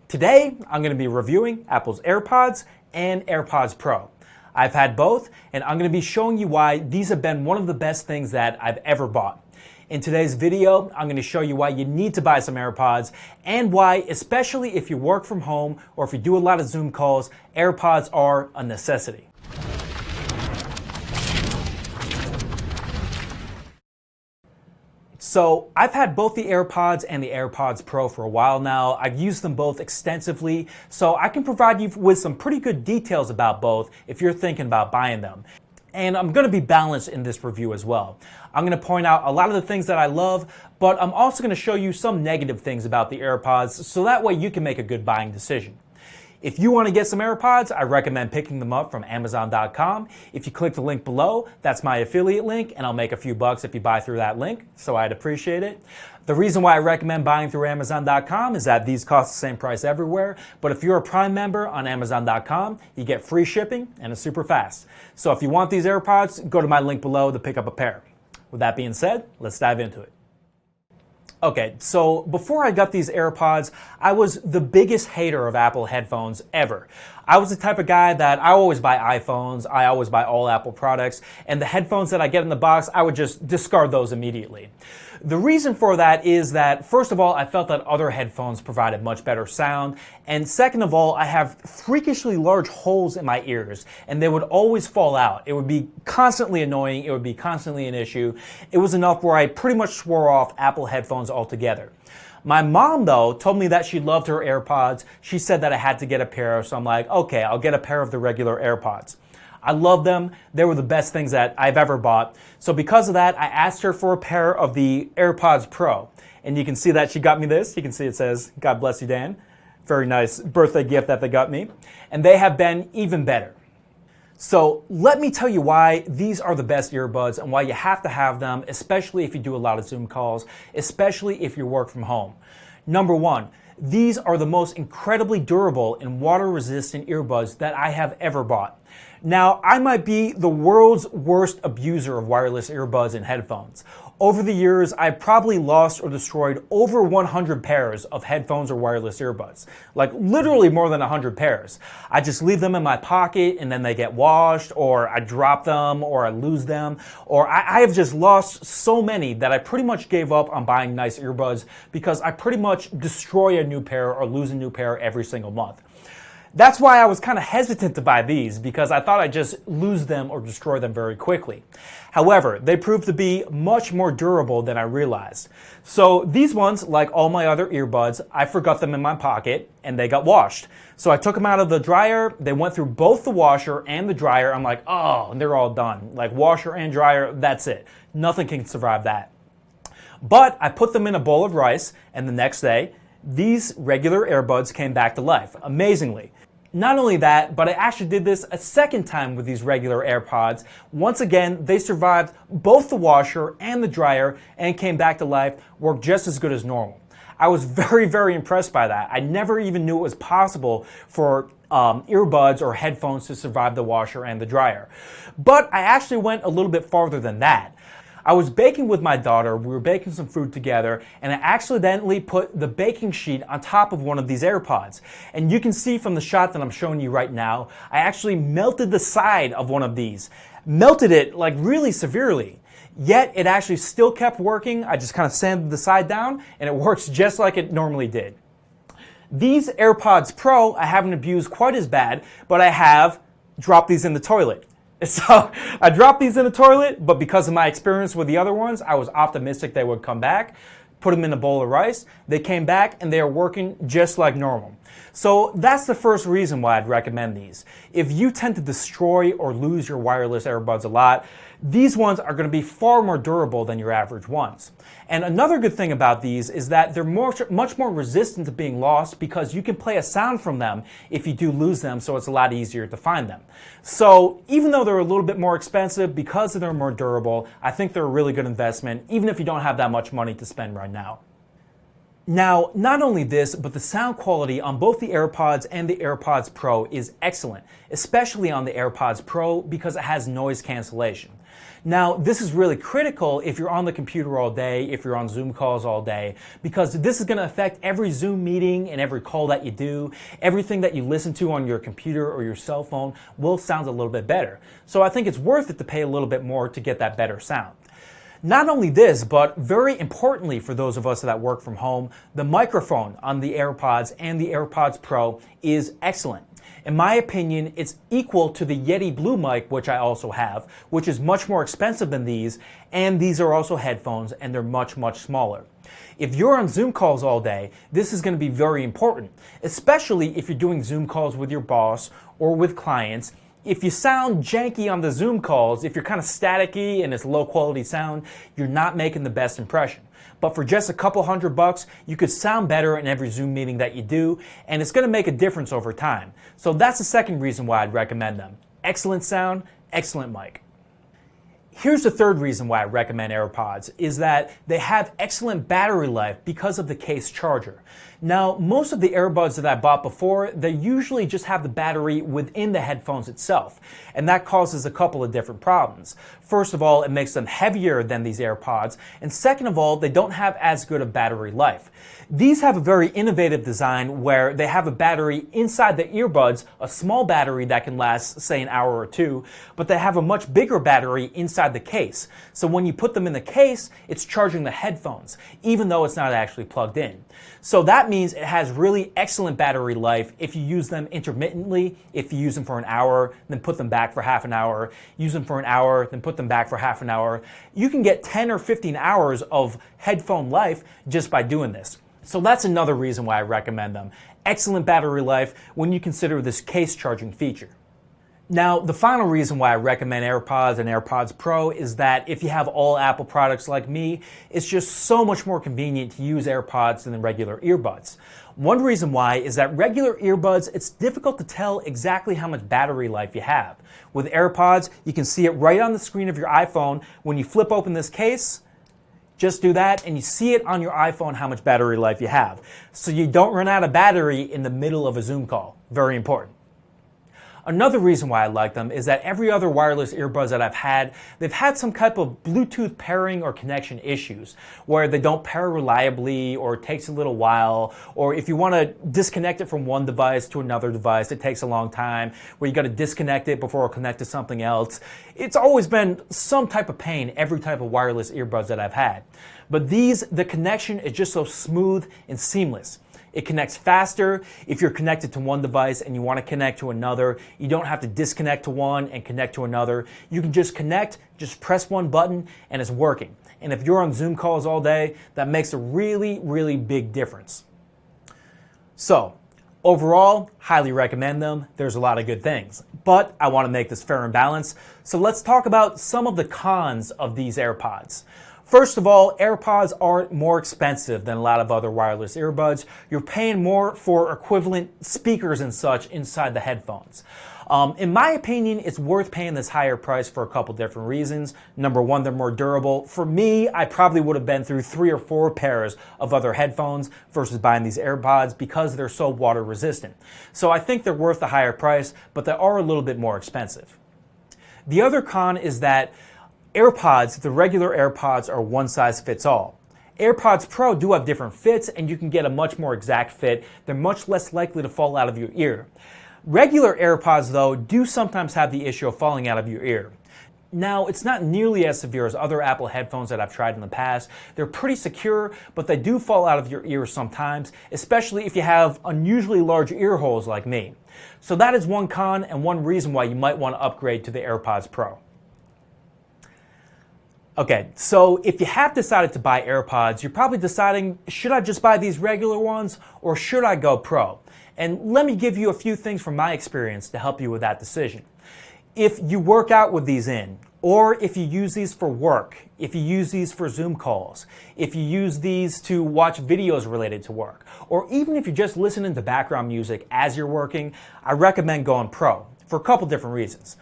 Today, I'm going to be reviewing Apple's AirPods and AirPods Pro. I've had both, and I'm going to be showing you why these have been one of the best things that I've ever bought. In today's video, I'm going to show you why you need to buy some AirPods and why, especially if you work from home or if you do a lot of Zoom calls, AirPods are a necessity. So I've had both the AirPods and the AirPods Pro for a while now. I've used them both extensively, so I can provide you with some pretty good details about both if you're thinking about buying them. And I'm going to be balanced in this review as well. I'm going to point out a lot of the things that I love, but I'm also going to show you some negative things about the AirPods so that way you can make a good buying decision. If you want to get some AirPods, I recommend picking them up from Amazon.com. If you click the link below, that's my affiliate link, and I'll make a few bucks if you buy through that link, so I'd appreciate it. The reason why I recommend buying through Amazon.com is that these cost the same price everywhere, but if you're a Prime member on Amazon.com, you get free shipping and it's super fast. So if you want these AirPods, go to my link below to pick up a pair. With that being said, let's dive into it. Okay, so before I got these AirPods, I was the biggest hater of Apple headphones ever. I was the type of guy that I always buy iPhones, I always buy all Apple products, and the headphones that I get in the box, I would just discard those immediately. The reason for that is that, first of all, I felt that other headphones provided much better sound, and second of all, I have freakishly large holes in my ears, and they would always fall out. It would be constantly annoying, it would be constantly an issue. It was enough where I pretty much swore off Apple headphones altogether. My mom, though, told me that she loved her AirPods. She said that I had to get a pair, so I'm like, okay, I'll get a pair of the regular AirPods. I love them. They were the best things that I've ever bought. So because of that, I asked her for a pair of the AirPods Pro. And you can see that she got me this. You can see it says, God bless you, Dan. Very nice birthday gift that they got me. And they have been even better. So let me tell you why these are the best earbuds and why you have to have them, especially if you do a lot of Zoom calls, especially if you work from home. Number one, these are the most incredibly durable and water-resistant earbuds that I have ever bought. Now, I might be the world's worst abuser of wireless earbuds and headphones. Over the years, I've probably lost or destroyed over 100 pairs of headphones or wireless earbuds. Like literally more than 100 pairs. I just leave them in my pocket and then they get washed, or I drop them, or I lose them, or I have just lost so many that I pretty much gave up on buying nice earbuds because I pretty much destroy a new pair or lose a new pair every single month. That's why I was kind of hesitant to buy these, because I thought I'd just lose them or destroy them very quickly. However, they proved to be much more durable than I realized. So these ones, like all my other earbuds, I forgot them in my pocket and they got washed. So I took them out of the dryer, they went through both the washer and the dryer. I'm like, oh, and they're all done. Like washer and dryer, that's it. Nothing can survive that. But I put them in a bowl of rice, and the next day, these regular earbuds came back to life, amazingly. Not only that, but I actually did this a second time with these regular AirPods. Once again, they survived both the washer and the dryer and came back to life, worked just as good as normal. I was very, very impressed by that. I never even knew it was possible for earbuds or headphones to survive the washer and the dryer. But I actually went a little bit farther than that. I was baking with my daughter, we were baking some food together, and I accidentally put the baking sheet on top of one of these AirPods. And you can see from the shot that I'm showing you right now, I actually melted the side of one of these. Melted it like really severely. Yet it actually still kept working. I just kind of sanded the side down and it works just like it normally did. These AirPods Pro I haven't abused quite as bad, but I have dropped these in the toilet. So I dropped these in the toilet, but because of my experience with the other ones, I was optimistic they would come back. Put them in a bowl of rice. They came back and they are working just like normal. So that's the first reason why I'd recommend these. If you tend to destroy or lose your wireless earbuds a lot, these ones are going to be far more durable than your average ones. And another good thing about these is that they're much more resistant to being lost because you can play a sound from them if you do lose them, so it's a lot easier to find them. So even though they're a little bit more expensive, because they're more durable, I think they're a really good investment, even if you don't have that much money to spend right now. Now, not only this, but the sound quality on both the AirPods and the AirPods Pro is excellent, especially on the AirPods Pro because it has noise cancellation. Now, this is really critical if you're on the computer all day, if you're on Zoom calls all day, because this is going to affect every Zoom meeting and every call that you do. Everything that you listen to on your computer or your cell phone will sound a little bit better. So I think it's worth it to pay a little bit more to get that better sound. Not only this, but very importantly for those of us that work from home, the microphone on the AirPods and the AirPods Pro is excellent. In my opinion, it's equal to the Yeti Blue mic, which I also have, which is much more expensive than these, and these are also headphones, and they're much, much smaller. If you're on Zoom calls all day, this is going to be very important, especially if you're doing Zoom calls with your boss or with clients. If you sound janky on the Zoom calls, if you're kind of staticky and it's low quality sound, you're not making the best impression. But for just a couple $100, you could sound better in every Zoom meeting that you do, and it's going to make a difference over time. So that's the second reason why I'd recommend them. Excellent sound, excellent mic. Here's the third reason why I recommend AirPods, is that they have excellent battery life because of the case charger. Now, most of the earbuds that I bought before, they usually just have the battery within the headphones itself, and that causes a couple of different problems. First of all, it makes them heavier than these AirPods, and second of all, they don't have as good a battery life. These have a very innovative design where they have a battery inside the earbuds, a small battery that can last, say, an hour or two, but they have a much bigger battery inside the case. So when you put them in the case, it's charging the headphones, even though it's not actually plugged in. So that means it has really excellent battery life if you use them intermittently. If you use them for an hour, then put them back for half an hour, use them for an hour, then put them back for half an hour. You can get 10 or 15 hours of headphone life just by doing this. So that's another reason why I recommend them. Excellent battery life when you consider this case charging feature. Now, the final reason why I recommend AirPods and AirPods Pro is that if you have all Apple products like me, it's just so much more convenient to use AirPods than the regular earbuds. One reason why is that regular earbuds, it's difficult to tell exactly how much battery life you have. With AirPods, you can see it right on the screen of your iPhone. When you flip open this case, just do that and you see it on your iPhone how much battery life you have. So you don't run out of battery in the middle of a Zoom call. Very important. Another reason why I like them is that every other wireless earbuds that I've had, they've had some type of Bluetooth pairing or connection issues where they don't pair reliably or it takes a little while, or if you want to disconnect it from one device to another device, it takes a long time, where you got to disconnect it before it'll connect to something else. It's always been some type of pain every type of wireless earbuds that I've had. But these, the connection is just so smooth and seamless. It connects faster. If you're connected to one device and you want to connect to another, you don't have to disconnect to one and connect to another. You can just connect, just press one button, and it's working. And if you're on Zoom calls all day, that makes a really, really big difference. So, overall, highly recommend them. There's a lot of good things. But I want to make this fair and balanced. So let's talk about some of the cons of these AirPods. First of all, AirPods are more expensive than a lot of other wireless earbuds. You're paying more for equivalent speakers and such inside the headphones. In my opinion, it's worth paying this higher price for a couple different reasons. Number one, they're more durable. For me, I probably would have been through 3 or 4 pairs of other headphones versus buying these AirPods because they're so water resistant. So I think they're worth the higher price, but they are a little bit more expensive. The other con is that AirPods, the regular AirPods, are one size fits all. AirPods Pro do have different fits and you can get a much more exact fit. They're much less likely to fall out of your ear. Regular AirPods, though, do sometimes have the issue of falling out of your ear. Now, it's not nearly as severe as other Apple headphones that I've tried in the past. They're pretty secure, but they do fall out of your ear sometimes, especially if you have unusually large ear holes like me. So that is one con and one reason why you might want to upgrade to the AirPods Pro. Okay, so if you have decided to buy AirPods, you're probably deciding, should I just buy these regular ones or should I go Pro? And let me give you a few things from my experience to help you with that decision. If you work out with these in, or if you use these for work, if you use these for Zoom calls, if you use these to watch videos related to work, or even if you're just listening to background music as you're working, I recommend going Pro for a couple different reasons.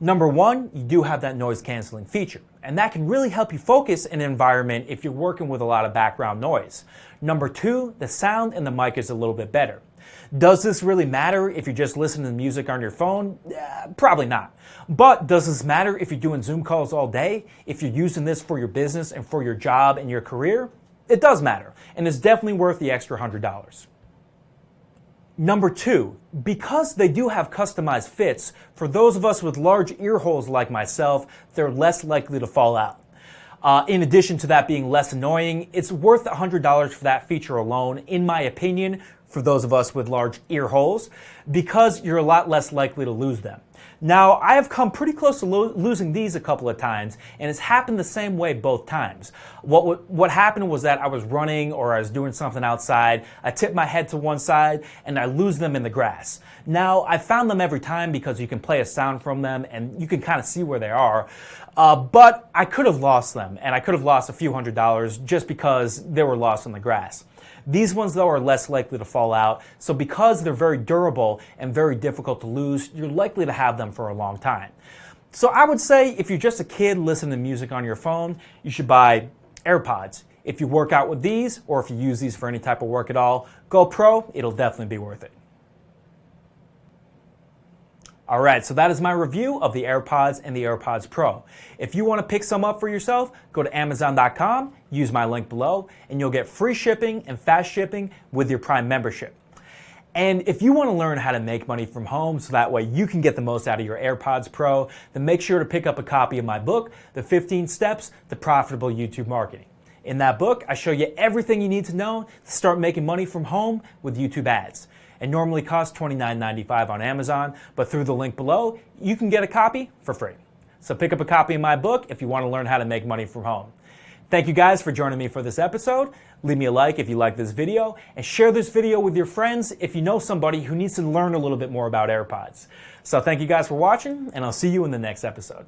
Number one, you do have that noise canceling feature. and that can really help you focus in an environment if you're working with a lot of background noise. Number 2, the sound in the mic is a little bit better. Does this really matter if you're just listening to music on your phone? Probably not. But does this matter if you're doing Zoom calls all day? If you're using this for your business and for your job and your career? It does matter, and it's definitely worth the extra $100. Number 2, because they do have customized fits, for those of us with large ear holes like myself, they're less likely to fall out. In addition to that being less annoying, it's worth $100 for that feature alone, in my opinion, for those of us with large ear holes, because you're a lot less likely to lose them. Now, I have come pretty close to losing these a couple of times, and it's happened the same way both times. What happened was that I was running or I was doing something outside, I tipped my head to one side, and I lose them in the grass. Now, I found them every time because you can play a sound from them, and you can kind of see where they are, but I could have lost them, and I could have lost a few $100s just because they were lost in the grass. These ones, though, are less likely to fall out, so because they're very durable and very difficult to lose, you're likely to have them for a long time. So I would say if you're just a kid listening to music on your phone, you should buy AirPods. If you work out with these, or if you use these for any type of work at all, go Pro, it'll definitely be worth it. Alright, so that is my review of the AirPods and the AirPods Pro. If you want to pick some up for yourself, go to Amazon.com, use my link below, and you'll get free shipping and fast shipping with your Prime membership. And if you want to learn how to make money from home so that way you can get the most out of your AirPods Pro, then make sure to pick up a copy of my book, The 15 Steps to Profitable YouTube Marketing. In that book, I show you everything you need to know to start making money from home with YouTube ads. It normally costs $29.95 on Amazon, but through the link below, you can get a copy for free. So pick up a copy of my book if you want to learn how to make money from home. Thank you guys for joining me for this episode. Leave me a like if you like this video, and share this video with your friends if you know somebody who needs to learn a little bit more about AirPods. So thank you guys for watching, and I'll see you in the next episode.